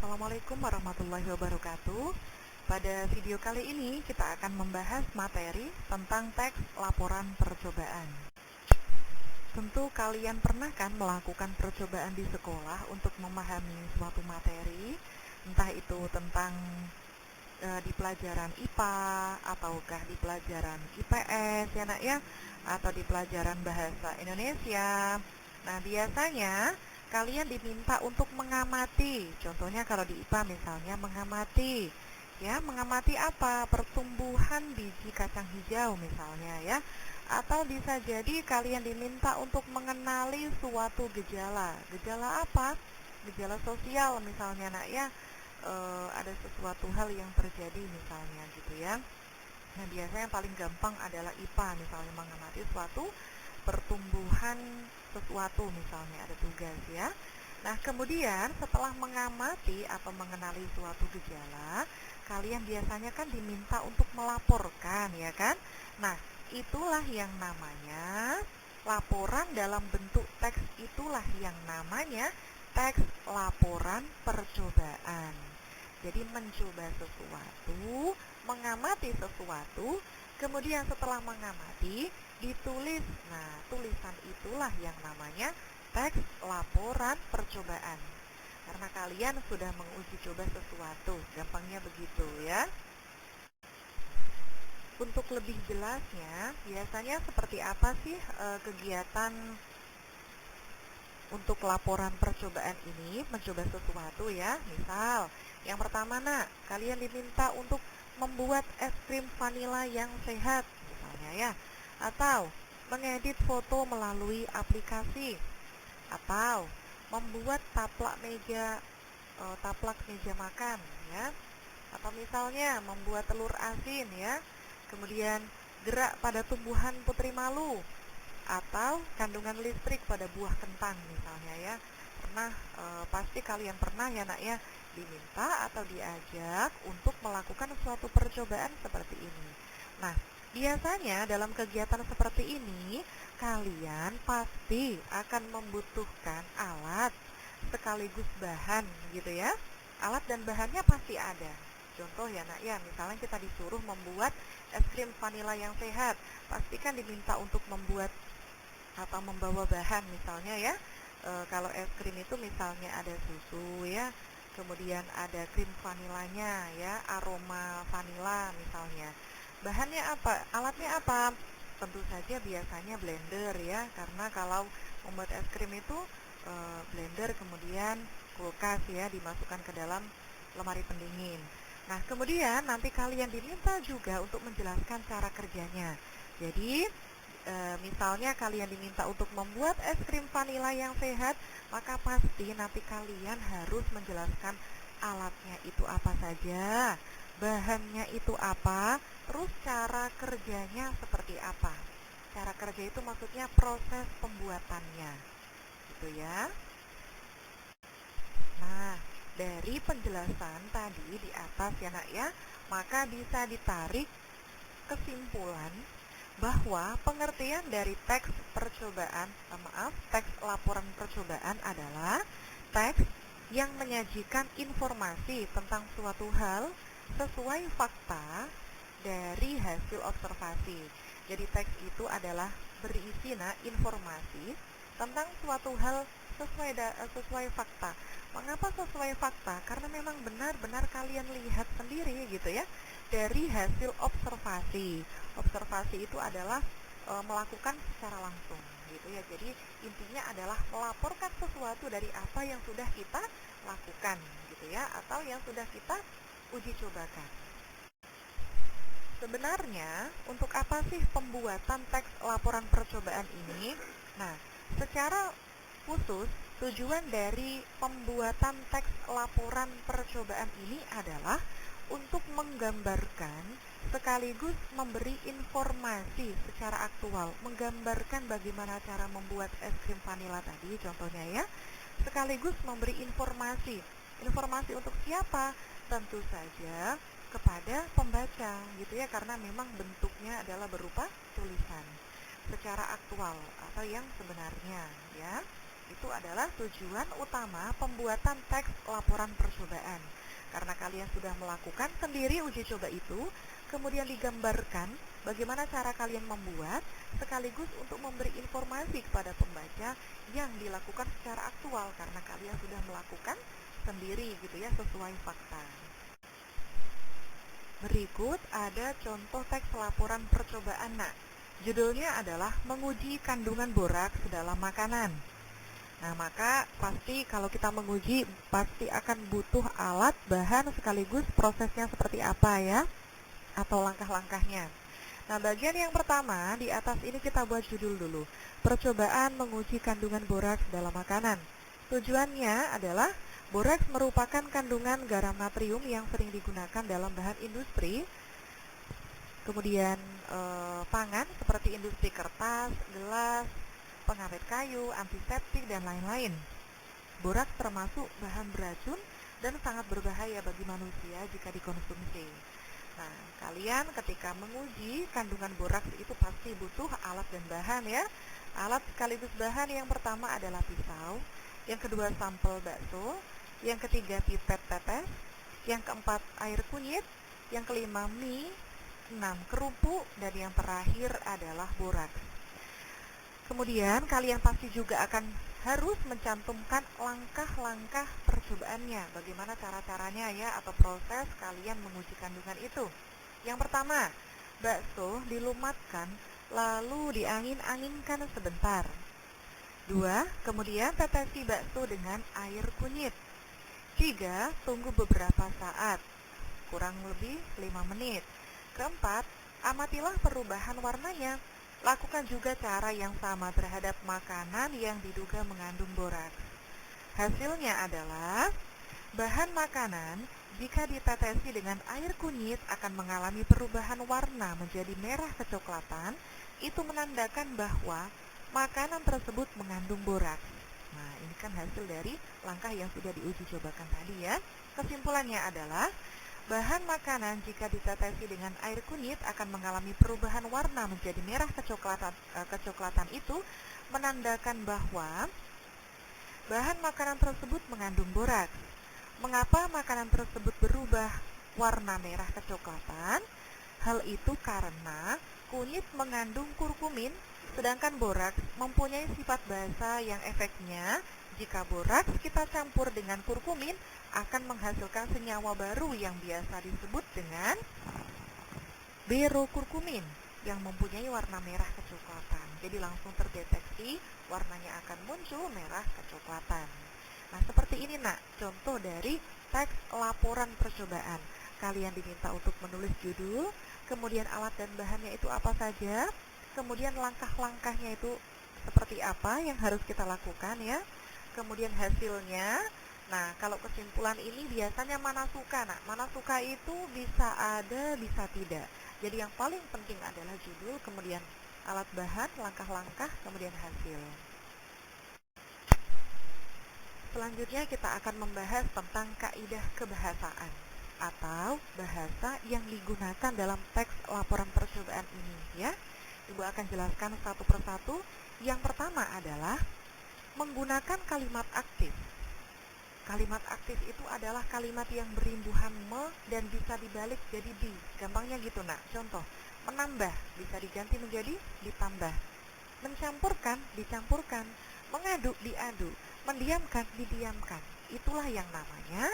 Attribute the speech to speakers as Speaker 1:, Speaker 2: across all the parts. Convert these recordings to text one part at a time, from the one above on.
Speaker 1: Assalamualaikum warahmatullahi wabarakatuh. Pada video kali ini kita akan membahas materi tentang teks laporan percobaan. Tentu kalian pernah kan melakukan percobaan di sekolah untuk memahami suatu materi, entah itu tentang di pelajaran IPA ataukah di pelajaran IPS ya nak ya, atau di pelajaran bahasa Indonesia. Nah, biasanya kalian diminta untuk mengamati. Contohnya kalau di IPA misalnya mengamati. Ya, mengamati apa? Pertumbuhan biji kacang hijau misalnya ya. Atau bisa jadi kalian diminta untuk mengenali suatu gejala. Gejala apa? Gejala sosial misalnya nak ya. Ada sesuatu hal yang terjadi misalnya gitu ya. Nah, biasanya yang paling gampang adalah IPA, misalnya mengamati suatu pertumbuhan sesuatu, misalnya ada tugas ya. Nah, kemudian setelah mengamati atau mengenali suatu gejala, kalian biasanya kan diminta untuk melaporkan ya kan. Nah, itulah yang namanya laporan dalam bentuk teks, itulah yang namanya teks laporan percobaan. Jadi mencoba sesuatu, mengamati sesuatu, kemudian setelah mengamati ditulis. Nah, tulisan itulah yang namanya teks laporan percobaan. Karena kalian sudah menguji coba sesuatu, gampangnya begitu ya. Untuk lebih jelasnya, biasanya seperti apa sih kegiatan untuk laporan percobaan ini, mencoba sesuatu ya. Misal, yang pertama nak, kalian diminta untuk membuat es krim vanila yang sehat misalnya ya. Atau mengedit foto melalui aplikasi. Atau membuat taplak meja makan ya. Atau misalnya membuat telur asin ya. Kemudian gerak pada tumbuhan putri malu, atau kandungan listrik pada buah kentang misalnya ya. Pasti kalian pernah ya nak ya diminta atau diajak untuk melakukan suatu percobaan seperti ini. Nah, biasanya dalam kegiatan seperti ini kalian pasti akan membutuhkan alat sekaligus bahan gitu ya. Alat dan bahannya pasti ada. Contoh ya nak ya, misalnya kita disuruh membuat es krim vanila yang sehat, pastikan diminta untuk membuat atau membawa bahan misalnya ya. Kalau es krim itu misalnya ada susu ya, kemudian ada krim vanilanya ya, aroma vanila misalnya. Bahannya apa? Alatnya apa? Tentu saja biasanya blender ya, karena kalau membuat es krim itu blender, kemudian kulkas ya, dimasukkan ke dalam lemari pendingin. Nah, kemudian nanti kalian diminta juga untuk menjelaskan cara kerjanya. Jadi misalnya kalian diminta untuk membuat es krim vanila yang sehat, maka pasti nanti kalian harus menjelaskan alatnya itu apa saja, bahannya itu apa, terus cara kerjanya seperti apa. Cara kerja itu maksudnya proses pembuatannya, gitu ya. Nah, dari penjelasan tadi di atas ya nak ya, maka bisa ditarik kesimpulan bahwa pengertian dari teks teks laporan percobaan adalah teks yang menyajikan informasi tentang suatu hal sesuai fakta dari hasil observasi. Jadi teks itu adalah berisi informasi tentang suatu hal sesuai fakta. Mengapa sesuai fakta? Karena memang benar-benar kalian lihat sendiri gitu ya, dari hasil observasi. Observasi itu adalah melakukan secara langsung gitu ya. Jadi intinya adalah melaporkan sesuatu dari apa yang sudah kita lakukan gitu ya, atau yang sudah kita uji cobakan. Sebenarnya untuk apa sih pembuatan teks laporan percobaan ini? Nah, secara khusus tujuan dari pembuatan teks laporan percobaan ini adalah untuk menggambarkan sekaligus memberi informasi secara aktual, menggambarkan bagaimana cara membuat es krim vanila tadi contohnya ya, sekaligus memberi informasi. Informasi untuk siapa? Tentu saja kepada pembaca gitu ya, karena memang bentuknya adalah berupa tulisan secara aktual atau yang sebenarnya ya. Itu adalah tujuan utama pembuatan teks laporan percobaan. Karena kalian sudah melakukan sendiri uji coba itu, kemudian digambarkan bagaimana cara kalian membuat, sekaligus untuk memberi informasi kepada pembaca yang dilakukan secara aktual karena kalian sudah melakukan sendiri gitu ya, sesuai fakta. Berikut ada contoh teks laporan percobaan. Nah, judulnya adalah menguji kandungan boraks dalam makanan. Nah, maka pasti kalau kita menguji pasti akan butuh alat, bahan, sekaligus prosesnya seperti apa ya, atau langkah-langkahnya. Nah, bagian yang pertama di atas ini kita buat judul dulu. Percobaan menguji kandungan boraks dalam makanan. Tujuannya adalah boraks merupakan kandungan garam natrium yang sering digunakan dalam bahan industri, kemudian pangan seperti industri kertas, gelas, pengawet kayu, antiseptik, dan lain-lain. Boraks termasuk bahan beracun dan sangat berbahaya bagi manusia jika dikonsumsi. Nah, kalian ketika menguji kandungan boraks itu pasti butuh alat dan bahan ya. Alat sekaligus bahan yang pertama adalah pisau, yang kedua sampel bakso, yang ketiga pipet tetes, yang keempat air kunyit, yang kelima mie, 6 kerupuk, dan yang terakhir adalah boraks. Kemudian kalian pasti juga akan harus mencantumkan langkah-langkah percobaannya, bagaimana cara-caranya ya, atau proses kalian menguji kandungan itu. Yang pertama, bakso dilumatkan lalu diangin-anginkan sebentar. 2. Kemudian tetesi bakso dengan air kunyit. 3. Tunggu beberapa saat, kurang lebih 5 menit. Keempat, amatilah perubahan warnanya. Lakukan juga cara yang sama terhadap makanan yang diduga mengandung boraks. Hasilnya adalah bahan makanan jika ditetesi dengan air kunyit akan mengalami perubahan warna menjadi merah kecoklatan. Itu menandakan bahwa makanan tersebut mengandung boraks. Nah, ini kan hasil dari langkah yang sudah diuji cobakan tadi ya. Kesimpulannya adalah bahan makanan jika ditetesi dengan air kunyit akan mengalami perubahan warna menjadi merah kecoklatan itu menandakan bahwa bahan makanan tersebut mengandung boraks. Mengapa makanan tersebut berubah warna merah kecoklatan? Hal itu karena kunyit mengandung kurkumin, sedangkan boraks mempunyai sifat basa yang efeknya jika boraks kita campur dengan kurkumin akan menghasilkan senyawa baru yang biasa disebut dengan berokurkumin yang mempunyai warna merah kecoklatan. Jadi langsung terdeteksi warnanya akan muncul merah kecoklatan. Nah, seperti ini nak, contoh dari teks laporan percobaan. Kalian diminta untuk menulis judul, kemudian alat dan bahannya itu apa saja, kemudian langkah-langkahnya itu seperti apa yang harus kita lakukan ya, kemudian hasilnya. Nah, kalau kesimpulan ini biasanya mana suka. Nah, mana suka itu bisa ada, bisa tidak. Jadi yang paling penting adalah judul, kemudian alat bahan, langkah-langkah, kemudian hasil. Selanjutnya kita akan membahas tentang kaidah kebahasaan atau bahasa yang digunakan dalam teks laporan percobaan ini ya. Ibu akan jelaskan satu persatu. Yang pertama adalah menggunakan kalimat aktif. Kalimat aktif itu adalah kalimat yang berimbuhan me dan bisa dibalik jadi di. Gampangnya gitu nak. Contoh, menambah bisa diganti menjadi ditambah. Mencampurkan, dicampurkan. Mengaduk, diaduk. Mendiamkan, didiamkan. Itulah yang namanya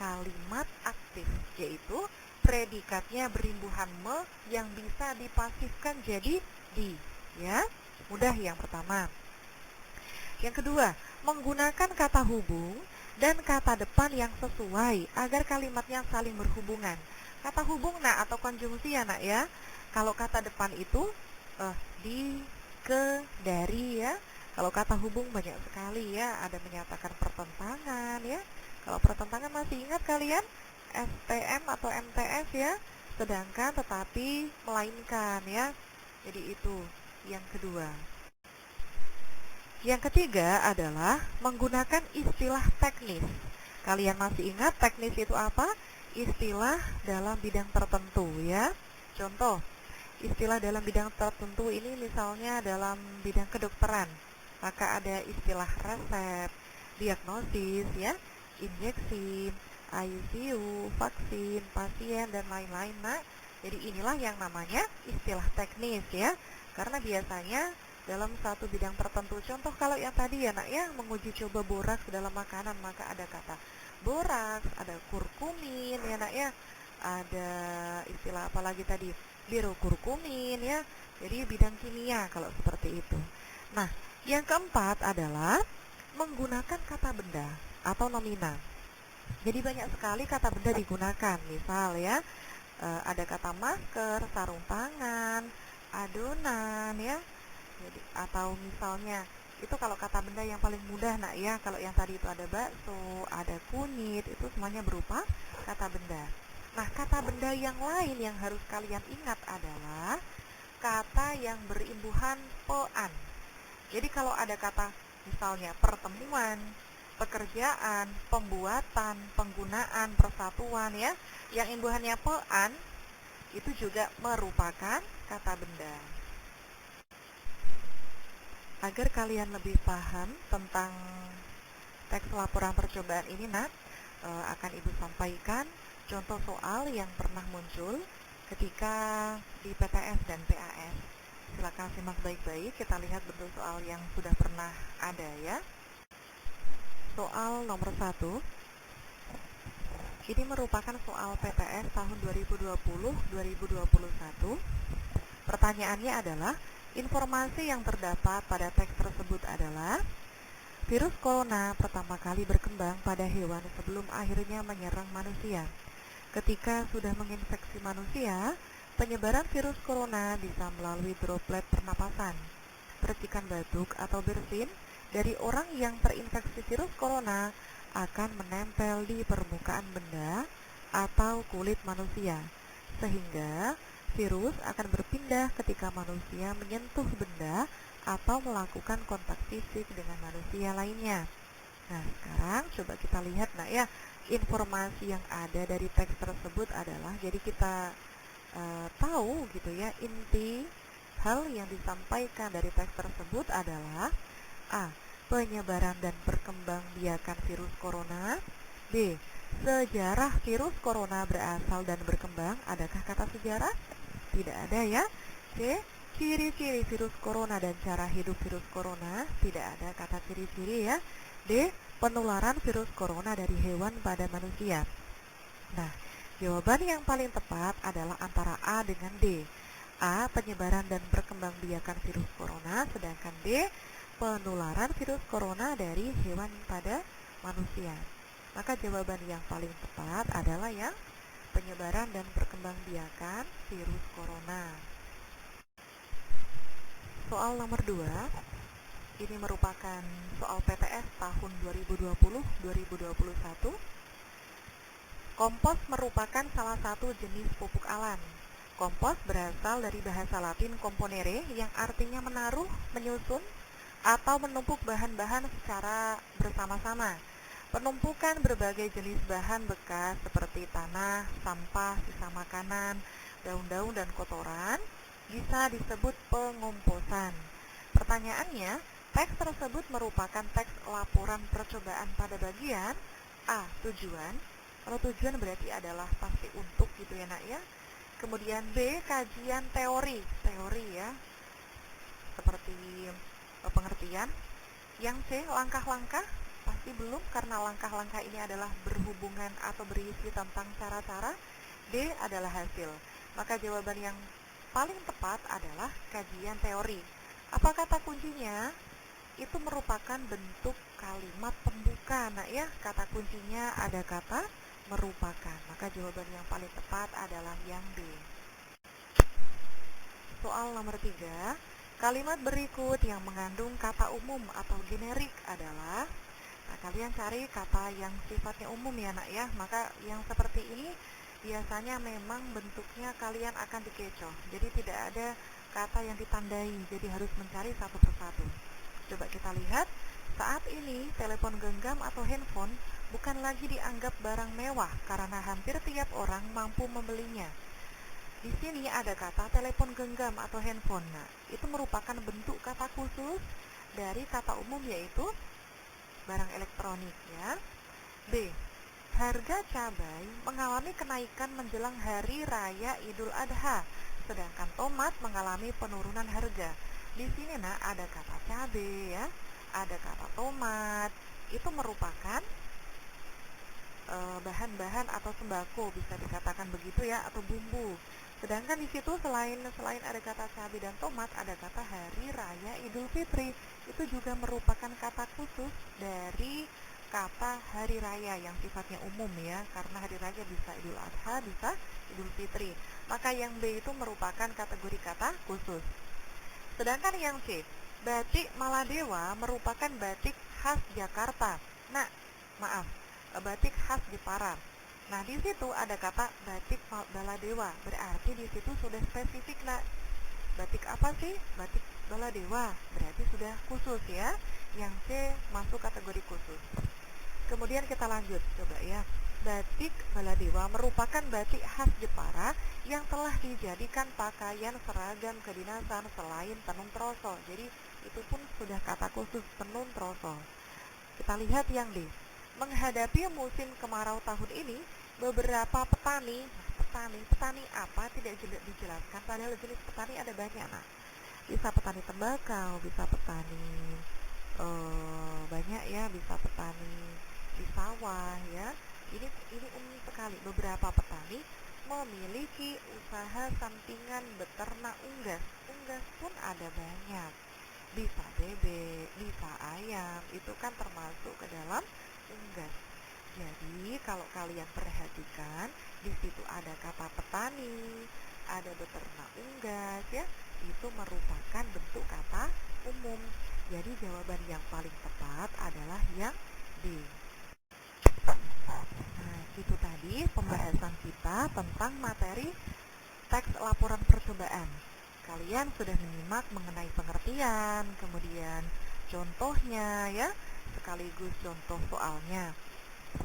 Speaker 1: kalimat aktif, yaitu predikatnya berimbuhan me yang bisa dipasifkan jadi di. Ya, mudah yang pertama. Yang kedua, menggunakan kata hubung dan kata depan yang sesuai agar kalimatnya saling berhubungan. Kata hubung nak atau konjungsi ya nak ya. Kalau kata depan itu di, ke, dari ya. Kalau kata hubung banyak sekali ya, ada menyatakan pertentangan ya. Kalau pertentangan masih ingat kalian? STM atau MTS ya. Sedangkan tetapi melainkan ya. Jadi itu yang kedua. Yang ketiga adalah menggunakan istilah teknis. Kalian masih ingat teknis itu apa? Istilah dalam bidang tertentu ya. Contoh, istilah dalam bidang tertentu ini misalnya dalam bidang kedokteran. Maka ada istilah resep, diagnosis ya, injeksi, ICU, vaksin, pasien, dan lain-lain. Nah, jadi inilah yang namanya istilah teknis ya. Karena biasanya dalam satu bidang tertentu, contoh kalau yang tadi ya nak ya, menguji coba boraks dalam makanan, maka ada kata boraks, ada kurkumin ya nak ya, ada istilah apa lagi tadi, birokurkumin ya. Jadi bidang kimia kalau seperti itu. Nah, yang keempat adalah menggunakan kata benda atau nomina. Jadi banyak sekali kata benda digunakan. Misal ya, ada kata masker, sarung tangan, adonan ya. Jadi atau misalnya itu kalau kata benda yang paling mudah nak ya. Kalau yang tadi itu ada bakso, ada kunyit, itu semuanya berupa kata benda. Nah, kata benda yang lain yang harus kalian ingat adalah kata yang berimbuhan pean. Jadi kalau ada kata misalnya pertemuan, pekerjaan, pembuatan, penggunaan, persatuan ya, yang imbuhannya pean itu juga merupakan kata benda. Agar kalian lebih paham tentang teks laporan percobaan ini nak, akan Ibu sampaikan contoh soal yang pernah muncul ketika di PTS dan PAS. Silakan simak baik-baik, kita lihat bentuk soal yang sudah pernah ada ya. Soal nomor 1, ini merupakan soal PTS tahun 2020-2021. Pertanyaannya adalah, informasi yang terdapat pada teks tersebut adalah virus corona pertama kali berkembang pada hewan sebelum akhirnya menyerang manusia. Ketika sudah menginfeksi manusia, penyebaran virus corona bisa melalui droplet pernapasan, percikan batuk atau bersin dari orang yang terinfeksi virus corona akan menempel di permukaan benda atau kulit manusia, sehingga virus akan berpindah ketika manusia menyentuh benda atau melakukan kontak fisik dengan manusia lainnya. Nah, sekarang coba kita lihat nah ya, informasi yang ada dari teks tersebut adalah, jadi kita tahu gitu ya, inti hal yang disampaikan dari teks tersebut adalah A. Penyebaran dan perkembangbiakan virus corona. B. Sejarah virus corona berasal dan berkembang. Adakah kata sejarah? Tidak ada ya. C. Ciri-ciri virus corona dan cara hidup virus corona. Tidak ada kata ciri-ciri ya. D. Penularan virus corona dari hewan pada manusia. Nah, jawaban yang paling tepat adalah antara A dengan D. A. Penyebaran dan perkembangbiakan virus corona, sedangkan D. Penularan virus corona dari hewan pada manusia. Maka jawaban yang paling tepat adalah yang penyebaran dan perkembangbiakan virus corona. Soal nomor 2, ini merupakan soal PTS tahun 2020-2021. Kompos merupakan salah satu jenis pupuk alam. Kompos berasal dari bahasa Latin componere yang artinya menaruh, menyusun, atau menumpuk bahan-bahan secara bersama-sama. Penumpukan berbagai jenis bahan bekas seperti tanah, sampah, sisa makanan, daun-daun, dan kotoran bisa disebut pengomposan. Pertanyaannya, teks tersebut merupakan teks laporan percobaan pada bagian A. Tujuan. Kalau tujuan berarti adalah pasti untuk gitu ya nak ya. Kemudian B. Kajian teori ya, seperti pengertian. Yang C. Langkah-langkah. Pasti belum, karena langkah-langkah ini adalah berhubungan atau berisi tentang cara-cara. D adalah hasil. Maka jawaban yang paling tepat adalah kajian teori. Apa kata kuncinya? Itu merupakan bentuk kalimat pembuka. Nah ya, kata kuncinya ada kata merupakan. Maka jawaban yang paling tepat adalah yang B. Soal nomor 3, kalimat berikut yang mengandung kata umum atau generik adalah, nah kalian cari kata yang sifatnya umum ya nak ya. Maka yang seperti ini biasanya memang bentuknya kalian akan dikecoh, jadi tidak ada kata yang ditandai, jadi harus mencari satu persatu. Coba kita lihat, saat ini telepon genggam atau handphone bukan lagi dianggap barang mewah karena hampir tiap orang mampu membelinya. Di sini ada kata telepon genggam atau handphone. Nah, itu merupakan bentuk kata khusus dari kata umum yaitu barang elektronik ya. B. Harga cabai mengalami kenaikan menjelang Hari Raya Idul Adha, sedangkan tomat mengalami penurunan harga. Di sini ada kata cabai ya, ada kata tomat. Itu merupakan bahan-bahan atau sembako, bisa dikatakan begitu ya, atau bumbu. Sedangkan di situ selain ada kata cabai dan tomat, ada kata Hari Raya Idul Fitri. Itu juga merupakan kata khusus dari kata hari raya yang sifatnya umum ya, karena hari raya bisa Idul Adha, bisa Idul Fitri. Maka yang B itu merupakan kategori kata khusus. Sedangkan yang C, batik Maladewa merupakan batik khas Jakarta. Nah, maaf, batik khas Jepara. Nah, di situ ada kata batik Baladewa, berarti di situ sudah spesifik, nak. Batik apa sih? Batik Baladewa, berarti sudah khusus ya. Yang C masuk kategori khusus. Kemudian kita lanjut, coba ya. Batik Baladewa merupakan batik khas Jepara yang telah dijadikan pakaian seragam kedinasan selain tenun troso. Jadi itu pun sudah kata khusus, tenun troso. Kita lihat yang D. Menghadapi musim kemarau tahun ini, beberapa petani apa tidak dijelaskan, padahal jenis petani ada banyak. Nah, bisa petani tembakau, bisa petani banyak ya, bisa petani di sawah ya. Ini umum sekali. Beberapa petani memiliki usaha sampingan beternak unggas. Unggas pun ada banyak. Bisa bebek, bisa ayam, itu kan termasuk ke dalam unggas. Jadi kalau kalian perhatikan, di situ ada kata petani, ada beternak unggas ya, itu merupakan bentuk kata umum. Jadi jawaban yang paling tepat adalah yang D. Nah, itu tadi pembahasan kita tentang materi teks laporan percobaan. Kalian sudah menyimak mengenai pengertian, kemudian contohnya ya, sekaligus contoh soalnya.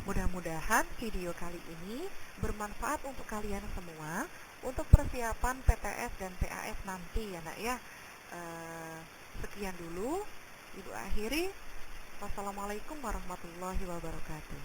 Speaker 1: Mudah-mudahan video kali ini bermanfaat untuk kalian semua untuk persiapan PTS dan PAS nanti ya nak ya. Sekian dulu, Ibu akhiri. Wassalamualaikum warahmatullahi wabarakatuh.